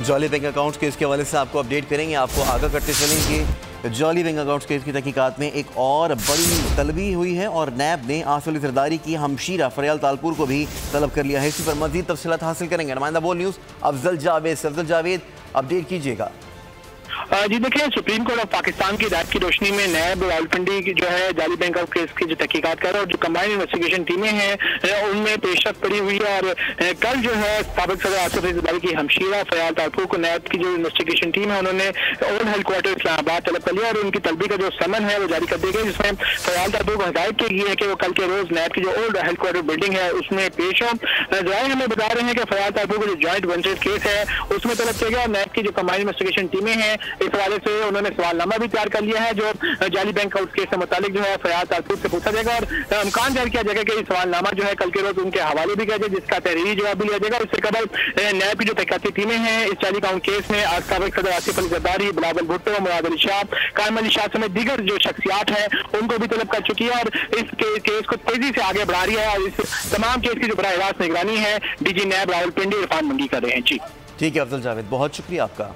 Jolly bank accounts case के हवाले से आपको अपडेट करेंगे, आपको आगाह करते चलेंगे। जॉली बैंक अकाउंट्स केस की तहकीकात में एक और बड़ी तलबी हुई है और नैब ने आसिफ अली जरदारी की हमशीरा फरियाल तालपुर को भी तलब कर लिया है। इसी पर मजीद तफसीलात हासिल करेंगे। नुमाइंदा बोल न्यूज़ अफजल जावेद अपडेट कीजिएगा। जी देखिए, सुप्रीम कोर्ट ऑफ पाकिस्तान की हिदायत की रोशनी में नैब रावलपिंडी की जो है जाली बैंक ऑफ केस की जो तहकीकात कर रहा है और जो कंबाइंड इन्वेस्टिगेशन टीमें हैं उनमें पेशरफ पड़ी हुई है। और कल जो है साबिक सदर आसिफ अली जरदारी की हमशीरा फरियाल तालपुर को नैब की जो इन्वेस्टिगेशन टीम है उन्होंने ओल्ड हेडक्वार्टर इस्लामाबाद तलब कर लिया और उनकी तलबी का जो समन है वो जारी कर दी गई, जिसमें फरियाल तालपुर को हिदायत की गई है कि वो कल के रोज नैब की जो ओल्ड हेडक्वार्टर बिल्डिंग है उसमें पेश हो। जराए हमें बता रहे हैं कि फरियाल तालपुर का जो जॉइंट वेंचर केस है उसमें तलब किया गया। नैब की जो कंबाइंड इन्वेस्टिगेशन टीमें हैं इस हवाले से उन्होंने सवालनामा भी तैयार कर लिया है जो जाली बैंक आउट केस से मुतालिक जो है फरियाल तालपुर से पूछा जाएगा और इम्कान जाहिर किया जाएगा कि ये सवालनामा जो है कल के रोज उनके हवाले भी किया जाए, जिसका तहरीरी जवाब भी लिया जाएगा। इससे कबल नैब की जो तहकीकाती टीमें हैं इस जाली काउंट केस में साबिक सदर आसिफ अली जरदारी, बिलावल भुट्टो, मुराद अली शाह, कायम अली शाह समेत दीगर जो शख्सियात है उनको भी तलब कर चुकी है और इस केस को तेजी से आगे बढ़ा रही है और इस तमाम केस की जो बराह रास्त निगरानी है डीजी नैब रावलपिंडी इरफान मंगी कर रहे हैं। जी ठीक है अफजल जावेद, बहुत शुक्रिया आपका।